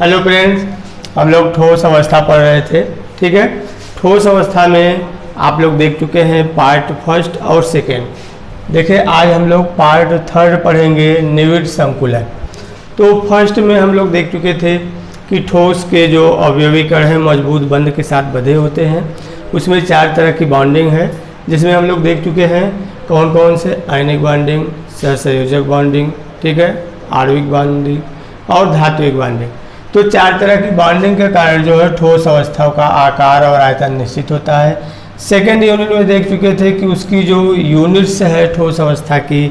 Hello friends, हम लोग ठोस अवस्था पढ़ रहे थे। ठीक है, ठोस अवस्था में आप लोग देख चुके हैं पार्ट फर्स्ट और सेकेंड। देखिए आज हम लोग पार्ट थर्ड पढ़ेंगे, निविड़ संकुलन। तो फर्स्ट में हम लोग देख चुके थे कि ठोस के जो अवयवी कण हैं मजबूत बंध के साथ बंधे होते हैं। उसमें 4 तरह की बॉन्डिंग है, जिसमें हम लोग देख चुके हैं कौन कौन से, आयनिक बॉन्डिंग, सहसंयोजक बॉन्डिंग, ठीक है, आणविक बॉन्डिंग और धात्विक बॉन्डिंग। तो 4 तरह की बॉन्डिंग के कारण जो है ठोस अवस्थाओं का आकार और आयतन निश्चित होता है। सेकेंड यूनिट में देख चुके थे कि उसकी जो यूनिट्स है ठोस अवस्था की,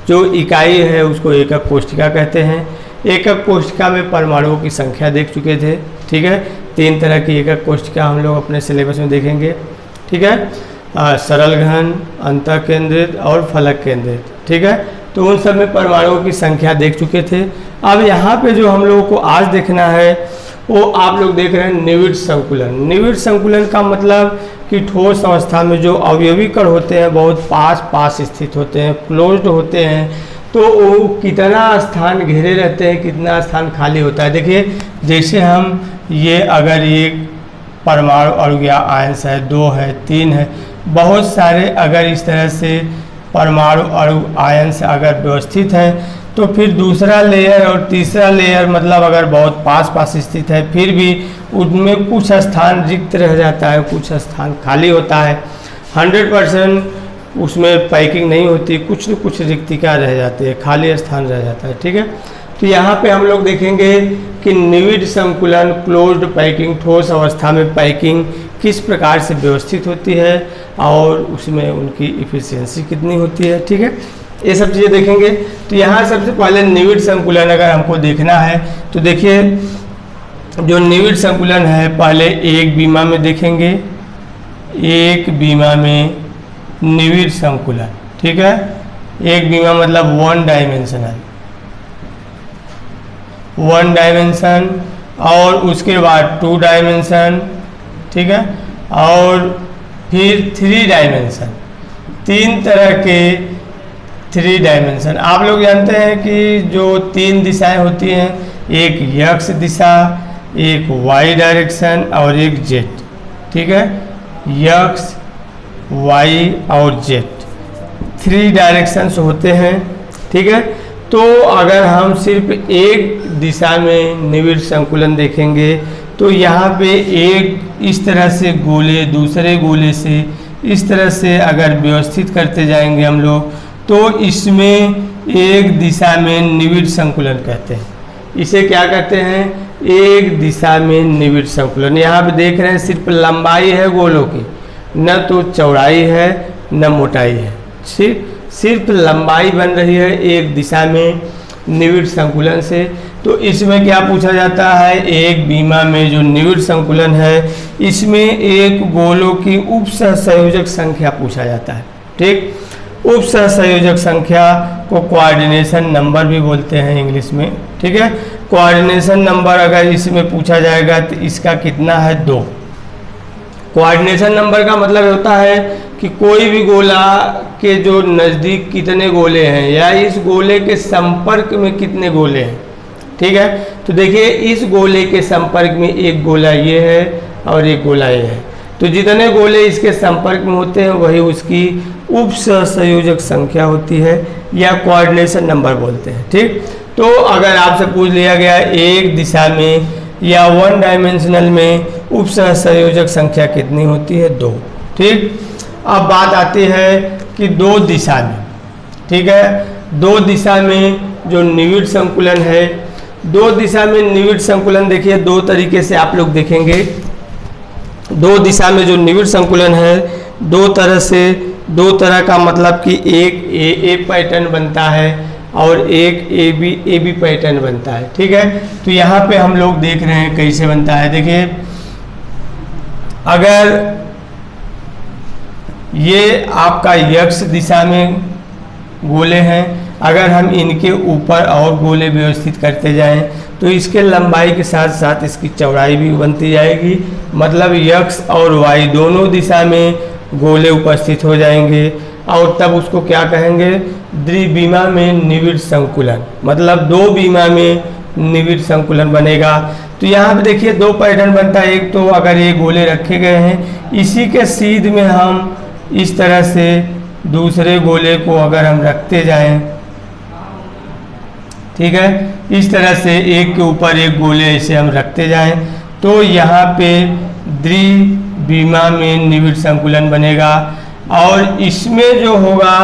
जो इकाई है उसको एकक कोष्ठिका कहते हैं। एकक कोष्ठिका में परमाणुओं की संख्या देख चुके थे। ठीक है, 3 तरह की एकक कोष्ठिका हम लोग अपने सिलेबस में देखेंगे। ठीक है, सरल घन, अंतः केंद्रित और फलक केंद्रित। ठीक है, तो उन सब में परमाणुओं की संख्या देख चुके थे। अब यहाँ पे जो हम लोगों को आज देखना है वो आप लोग देख रहे हैं निविड़ संकुलन। निविड़ संकुलन का मतलब कि ठोस अवस्था में जो अवयवी कण होते हैं बहुत पास पास स्थित होते हैं, क्लोज्ड होते हैं। तो वो कितना स्थान घेरे रहते हैं, कितना स्थान खाली होता है। देखिए जैसे हम ये अगर ये परमाणु अणु या आयंस है, 2 है, 3 है, बहुत सारे अगर इस तरह से परमाणु अणु आयंस अगर व्यवस्थित है तो फिर दूसरा लेयर और तीसरा लेयर मतलब अगर बहुत पास पास स्थित है फिर भी उनमें कुछ स्थान रिक्त रह जाता है, कुछ स्थान खाली होता है। 100% उसमें पैकिंग नहीं होती, कुछ न कुछ रिक्तिका रह जाती है, खाली स्थान रह जाता है। ठीक है, तो यहाँ पे हम लोग देखेंगे कि निविड़ संकुलन, क्लोज्ड पैकिंग, ठोस अवस्था में पैकिंग किस प्रकार से व्यवस्थित होती है और उसमें उनकी इफिशियंसी कितनी होती है। ठीक है, ये सब चीज़ें देखेंगे। तो यहाँ सबसे पहले निविड़ संकुलन अगर हमको देखना है तो देखिए जो निविड़ संकुलन है पहले एक बीमा में देखेंगे, एक बीमा में निविड़ संकुलन। ठीक है, एक बीमा मतलब 1 डायमेंशनल, 1 डायमेंशन और उसके बाद 2 डायमेंशन। ठीक है, और फिर 3 डायमेंशन, 3 तरह के 3 डायमेंशन। आप लोग जानते हैं कि जो 3 दिशाएं होती हैं, एक एक्स दिशा, एक वाई डायरेक्शन और एक जेड। ठीक है, एक्स, वाई और जेड 3 डायरेक्शंस होते हैं। ठीक है, तो अगर हम सिर्फ एक दिशा में निविड़ संकुलन देखेंगे तो यहाँ पे एक इस तरह से गोले दूसरे गोले से इस तरह से अगर व्यवस्थित करते जाएंगे हम लोग तो इसमें एक दिशा में निविड़ संकुलन कहते हैं। इसे क्या कहते हैं? एक दिशा में निविड़ संकुलन। यहाँ पे देख रहे हैं सिर्फ लंबाई है गोलों की, न तो चौड़ाई है न मोटाई है, सिर्फ लंबाई बन रही है एक दिशा में निविड़ संकुलन से। तो इसमें क्या पूछा जाता है, एक बीमा में जो निविड़ संकुलन है इसमें एक गोलों की उप सहसंयोजक संख्या पूछा जाता है। ठीक, उप सहसंयोजक संख्या को कोऑर्डिनेशन नंबर भी बोलते हैं इंग्लिश में। ठीक है, कोऑर्डिनेशन नंबर अगर इसमें पूछा जाएगा तो इसका कितना है, 2। कोऑर्डिनेशन नंबर का मतलब होता है कि कोई भी गोला के जो नज़दीक कितने गोले हैं या इस गोले के संपर्क में कितने गोले हैं। ठीक है, तो देखिए इस गोले के संपर्क में एक गोला ये है और एक गोला ये है, तो जितने गोले इसके संपर्क में होते हैं वही उसकी उप सहसंयोजक संख्या होती है या कोऑर्डिनेशन नंबर बोलते हैं। ठीक, तो अगर आपसे पूछ लिया गया एक दिशा में या 1 डायमेंशनल में उप सहसंयोजक संख्या कितनी होती है, 2। ठीक, अब बात आती है कि 2 दिशा में। ठीक है, 2 दिशा में जो निविड़ संकुलन है, 2 दिशा में निविड़ संकुलन देखिए 2 तरीके से आप लोग देखेंगे। 2 दिशा में जो निविड़ संकुलन है 2 तरह से, 2 तरह का मतलब कि एक ए पैटर्न बनता है और एक ए बी पैटर्न बनता है। ठीक है, तो यहाँ पे हम लोग देख रहे हैं कैसे बनता है। देखिए अगर ये आपका एक्स दिशा में गोले हैं, अगर हम इनके ऊपर और गोले व्यवस्थित करते जाएं तो इसके लंबाई के साथ साथ इसकी चौड़ाई भी बनती जाएगी। मतलब एक्स और वाई दोनों दिशा में गोले उपस्थित हो जाएंगे और तब उसको क्या कहेंगे, द्विबीमा में निविड़ संकुलन। मतलब 2 बीमा में निविड़ संकुलन बनेगा। तो यहाँ पे देखिए दो पैटर्न बनता है, एक तो अगर ये गोले रखे गए हैं इसी के सीध में हम इस तरह से दूसरे गोले को अगर हम रखते जाएं, ठीक है, इस तरह से एक के ऊपर एक गोले ऐसे हम रखते जाएं तो यहाँ पे द्विविमा में निविड़ संकुलन बनेगा। और इसमें जो होगा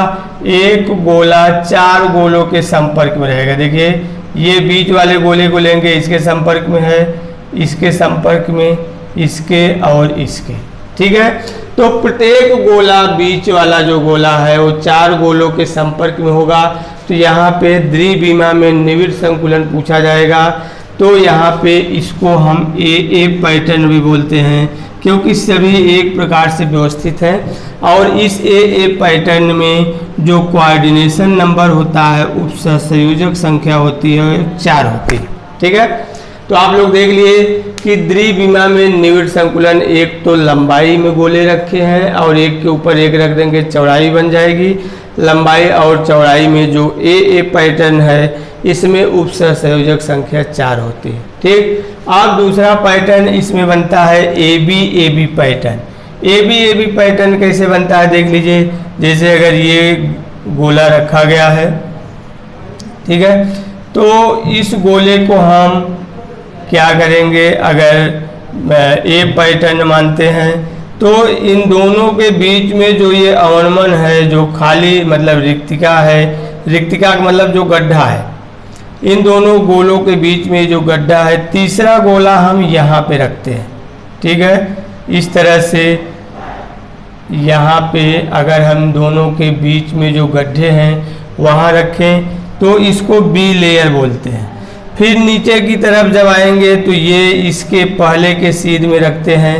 एक गोला 4 गोलों के संपर्क में रहेगा। देखिए ये बीच वाले गोले को लेंगे, इसके संपर्क में है, इसके संपर्क में, इसके और इसके, ठीक है। तो प्रत्येक गोला बीच वाला जो गोला है वो 4 गोलों के संपर्क में होगा। तो यहाँ पे द्विविमा में निविड़ संकुलन पूछा जाएगा। तो यहाँ पे इसको हम ए पैटर्न भी बोलते हैं क्योंकि सभी एक प्रकार से व्यवस्थित हैं। और इस ए पैटर्न में जो कोऑर्डिनेशन नंबर होता है उपसंयोजक संख्या होती है 4 होती है, ठीक है। तो आप लोग देख लिए कि द्विविमा में निविड़ संकुलन एक तो लंबाई में गोले रखे हैं और एक के ऊपर एक रख देंगे, चौड़ाई बन जाएगी। लंबाई और चौड़ाई में जो ए पैटर्न है इसमें उपसंयोजक संख्या 4 होती है, ठीक। अब दूसरा पैटर्न इसमें बनता है A B pattern. A B pattern कैसे बनता है देख लीजिए। जैसे अगर ये गोला रखा गया है, ठीक है, तो इस गोले को हम क्या करेंगे, अगर ए पैटर्न मानते हैं तो इन दोनों के बीच में जो ये अवनमन है, जो खाली मतलब रिक्तिका है, रिक्तिका का मतलब जो गड्ढा है, इन दोनों गोलों के बीच में जो गड्ढा है, तीसरा गोला हम यहाँ पे रखते हैं, ठीक है। इस तरह से यहाँ पे अगर हम दोनों के बीच में जो गड्ढे हैं वहाँ रखें तो इसको बी लेयर बोलते हैं। फिर नीचे की तरफ जब आएंगे तो ये इसके पहले के सीध में रखते हैं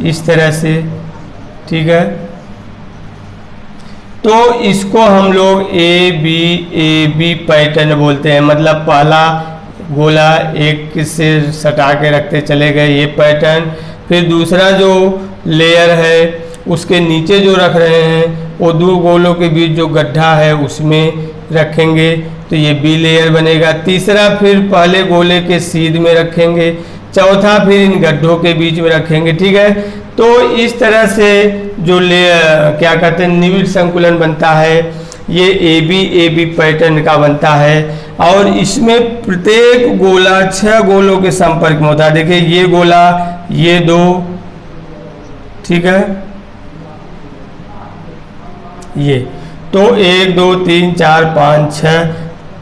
इस तरह से, ठीक है। तो इसको हम लोग ए बी पैटर्न बोलते हैं। मतलब पहला गोला एक से सटा के रखते चले गए ये पैटर्न, फिर दूसरा जो लेयर है उसके नीचे जो रख रहे हैं वो 2 गोलों के बीच जो गड्ढा है उसमें रखेंगे तो ये बी लेयर बनेगा। तीसरा फिर पहले गोले के सीध में रखेंगे, चौथा फिर इन गड्ढों के बीच में रखेंगे, ठीक है। तो इस तरह से जो क्या कहते हैं निविड़ संकुलन बनता है ये ए बी पैटर्न का बनता है। और इसमें प्रत्येक गोला 6 गोलों के संपर्क में होता है। देखिए ये गोला, ये 2, ठीक है, ये तो 1 2 3 4 5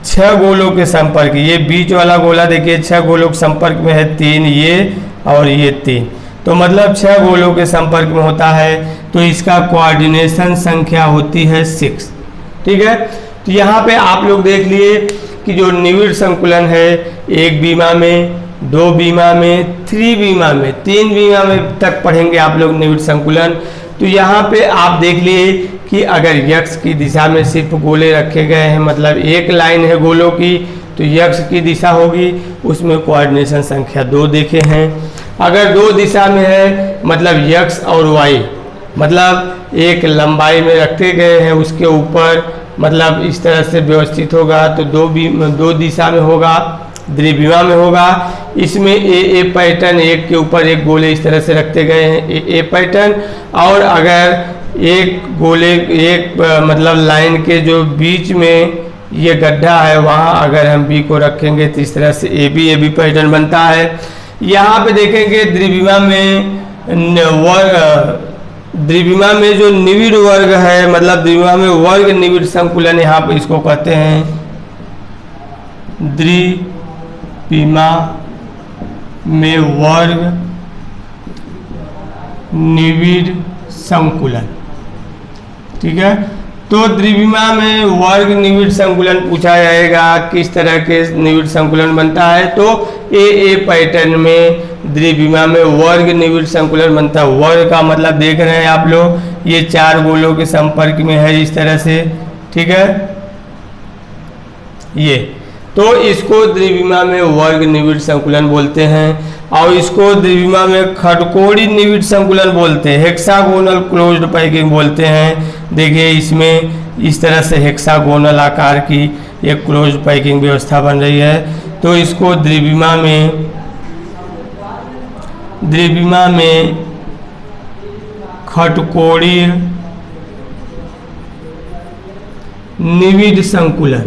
6 गोलों के संपर्क। ये बीच वाला गोला देखिए 6 गोलों के संपर्क में है, 3 ये और ये 3, तो मतलब 6 गोलों के संपर्क में होता है। तो इसका कोऑर्डिनेशन संख्या होती है 6, ठीक है। तो यहाँ पे आप लोग देख लिए कि जो निविड़ संकुलन है 1 बीमा में, 2 बीमा में, 3 बीमा में, 3 बीमा में तक पढ़ेंगे आप लोग निविड़ संकुलन। तो यहाँ पे आप देख लिए कि अगर यक्ष की दिशा में सिर्फ गोले रखे गए हैं, मतलब एक लाइन है गोलों की, तो यक्ष की दिशा होगी, उसमें कोऑर्डिनेशन संख्या 2 देखे हैं। अगर 2 दिशा में है मतलब यक्ष और वाई, मतलब एक लंबाई में रखे गए हैं उसके ऊपर मतलब इस तरह से व्यवस्थित होगा तो 2 दिशा में होगा, द्विविमा में होगा। इसमें ए पैटर्न एक के ऊपर एक गोले इस तरह से रखते गए हैं ए पैटर्न। और अगर एक गोले एक मतलब लाइन के जो बीच में ये गड्ढा है वहाँ अगर हम बी को रखेंगे तो इस तरह से ए बी पैटर्न बनता है। यहाँ पे देखेंगे द्विविमा में जो निविड़ वर्ग है, मतलब द्विविमा में वर्ग निविड़ संकुलन, यहाँ पे इसको कहते हैं द्विविमा में वर्ग निविड़ संकुलन, ठीक है। तो द्विविमा में वर्ग निविड़ संकुलन पूछा जाएगा, किस तरह के निविड़ संकुलन बनता है। तो ए पैटर्न में द्विविमा में वर्ग निविड़ संकुलन बनता है। वर्ग का मतलब देख रहे हैं आप लोग, ये 4 गोलों के संपर्क में है इस तरह से, ठीक है। ये तो इसको द्विविमा में वर्ग निविड़ संकुलन बोलते हैं। और इसको द्विविमा में खड़कोणी निविड़ संकुलन बोलते हैं, हेक्सागोनल क्लोज्ड पैकिंग बोलते हैं। देखिए इसमें इस तरह से हेक्सागोनल आकार की एक क्लोज्ड पैकिंग व्यवस्था बन रही है। तो इसको द्विविमा में खटकोणीय निविड़ संकुलन,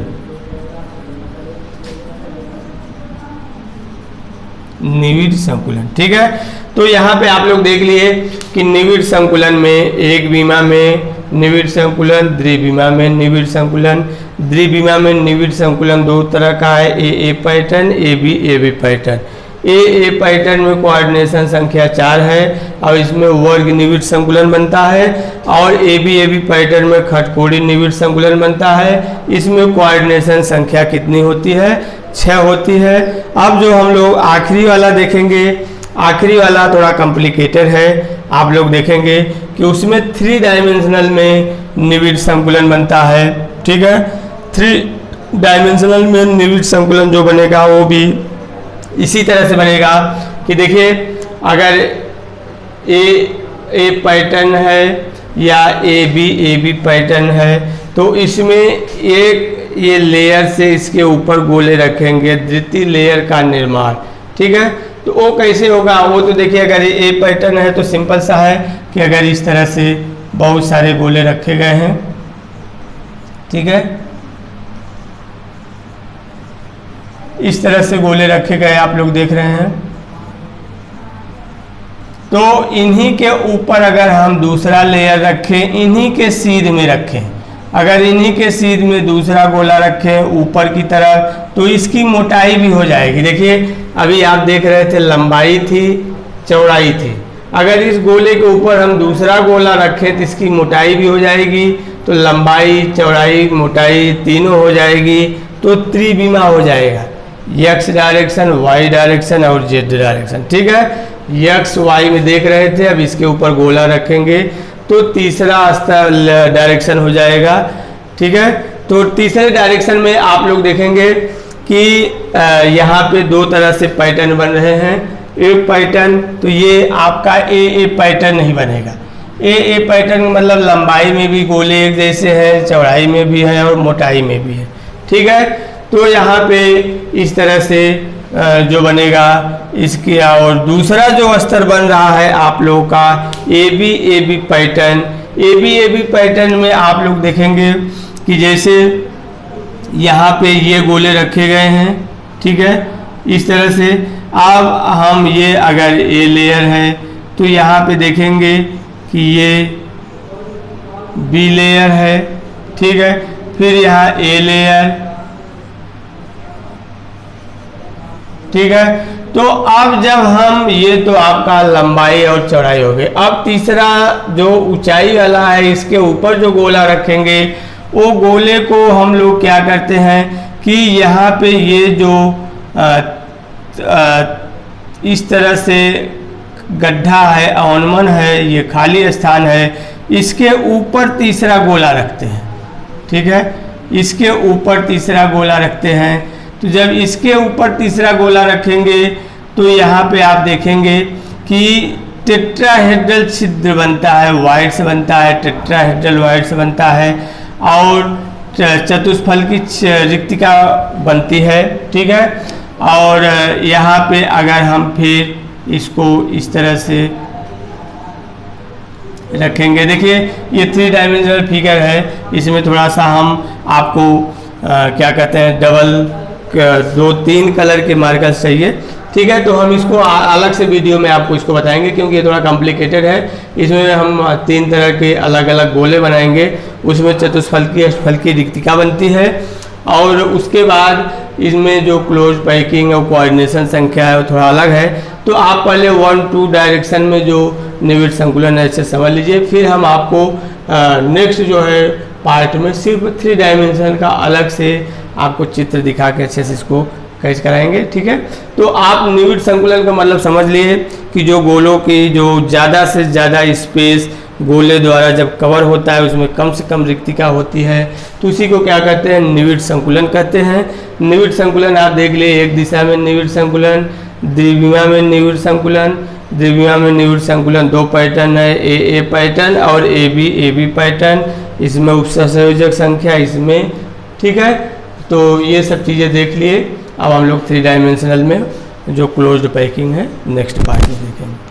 निविड़ संकुलन, ठीक है। तो यहाँ पे आप लोग देख लिए कि निविड़ संकुलन में एक विमा में निविड़ संकुलन, द्विविमा में निविड़ संकुलन। द्विविमा में निविड़ संकुलन दो तरह का है, A pattern, A B pattern. A pattern में कोऑर्डिनेशन संख्या 4 है और इसमें वर्ग निविड़ संकुलन बनता है, और ए बी पैटर्न में खटकोणीय निविड़ संकुलन बनता है। इसमें कोऑर्डिनेशन संख्या कितनी होती है? 6 होती है। अब जो हम लोग आखिरी वाला देखेंगे, आखिरी वाला थोड़ा कॉम्प्लिकेटेड है। आप लोग देखेंगे कि उसमें 3 डायमेंशनल में निविड़ संकुलन बनता है, ठीक है। 3 डायमेंशनल में निविड़ संकुलन जो बनेगा वो भी इसी तरह से बनेगा कि देखिए, अगर ए पैटर्न है या ए बी पैटर्न है तो इसमें एक ये लेयर से इसके ऊपर गोले रखेंगे, द्वितीय लेयर का निर्माण, ठीक है। तो वो कैसे होगा? वो तो देखिए, अगर ए पैटर्न है तो सिंपल सा है कि अगर इस तरह से बहुत सारे गोले रखे गए हैं, ठीक है, इस तरह से गोले रखे गए आप लोग देख रहे हैं। तो इन्हीं के ऊपर अगर हम दूसरा लेयर रखें, इन्हीं के सीध में रखें, अगर इन्हीं के सीध में दूसरा गोला रखें ऊपर की तरफ, तो इसकी मोटाई भी हो जाएगी। देखिए, अभी आप देख रहे थे लंबाई थी, चौड़ाई थी। अगर इस गोले के ऊपर हम दूसरा गोला रखें तो इसकी मोटाई भी हो जाएगी, तो लंबाई, चौड़ाई, मोटाई तीनों हो जाएगी, तो त्रिविमा हो जाएगा। एक्स डायरेक्शन, वाई डायरेक्शन और जेड डायरेक्शन, ठीक है। एक्स वाई में देख रहे थे, अब इसके ऊपर गोला रखेंगे तो तीसरा स्तर डायरेक्शन हो जाएगा, ठीक है। तो तीसरे डायरेक्शन में आप लोग देखेंगे कि यहाँ पे 2 तरह से पैटर्न बन रहे हैं। एक पैटर्न तो ये आपका ए पैटर्न नहीं बनेगा। ए पैटर्न मतलब लंबाई में भी गोले एक जैसे हैं, चौड़ाई में भी है और मोटाई में भी है, ठीक है। तो यहाँ पे इस तरह से जो बनेगा इसके, और दूसरा जो स्तर बन रहा है आप लोगों का A B pattern. A B pattern में आप लोग देखेंगे कि जैसे यहाँ पे ये गोले रखे गए हैं, ठीक है, इस तरह से। अब हम ये अगर ए लेयर है तो यहाँ पे देखेंगे कि ये बी लेयर है, ठीक है, फिर यहाँ ए लेयर, ठीक है। तो अब जब हम ये, तो आपका लंबाई और चौड़ाई हो गई। अब तीसरा जो ऊंचाई वाला है, इसके ऊपर जो गोला रखेंगे, वो गोले को हम लोग क्या करते हैं कि यहाँ पे ये जो इस तरह से गड्ढा है, अवनमन है, ये खाली स्थान है, इसके ऊपर तीसरा गोला रखते हैं, ठीक है। इसके ऊपर तीसरा गोला रखते हैं। तो जब इसके ऊपर तीसरा गोला रखेंगे तो यहाँ पे आप देखेंगे कि टेट्राहेड्रल छिद्र बनता है, वाइड से बनता है, टेट्राहेड्रल वाइड से बनता है, और चतुष्फल की रिक्तिका बनती है, ठीक है। और यहाँ पे अगर हम फिर इसको इस तरह से रखेंगे, देखिए ये 3 डायमेंशनल फिगर है, इसमें थोड़ा सा हम आपको क्या कहते हैं, डबल 2-3 कलर के मार्कर्स चाहिए, ठीक है। तो हम इसको अलग से वीडियो में आपको इसको बताएंगे, क्योंकि ये थोड़ा कॉम्प्लिकेटेड है। इसमें हम 3 तरह के अलग अलग गोले बनाएंगे, उसमें चतुष्फल की अष्टफल की रिक्तिका बनती है, और उसके बाद इसमें जो क्लोज पैकिंग और कोऑर्डिनेशन संख्या है वो थोड़ा अलग है। तो आप पहले 1-2 डायरेक्शन में जो निविड़ संकुलन है इसे समझ लीजिए, फिर हम आपको नेक्स्ट जो है पार्ट में सिर्फ 3 डायमेंशन का अलग से आपको चित्र दिखा के अच्छे से इसको कैच कराएंगे, ठीक है। तो आप निविड़ संकुलन का मतलब समझ लिए कि जो गोलों की जो ज़्यादा से ज़्यादा स्पेस गोले द्वारा जब कवर होता है, उसमें कम से कम रिक्तिका होती है, तो उसी को क्या कहते हैं, निविड़ संकुलन कहते हैं। निविड़ संकुलन आप देख लिए, एक दिशा में निविड़ संकुलन, द्विविमा में निविड़ संकुलन। द्विविमा में निविड़ संकुलन 2 पैटर्न है, ए पैटर्न और ए बी पैटर्न। इसमें उपसंयोजक संख्या इसमें, ठीक है। तो ये सब चीज़ें देख लिए। अब हम लोग 3 डायमेंशनल में जो क्लोज्ड पैकिंग है नेक्स्ट पार्ट में देखेंगे।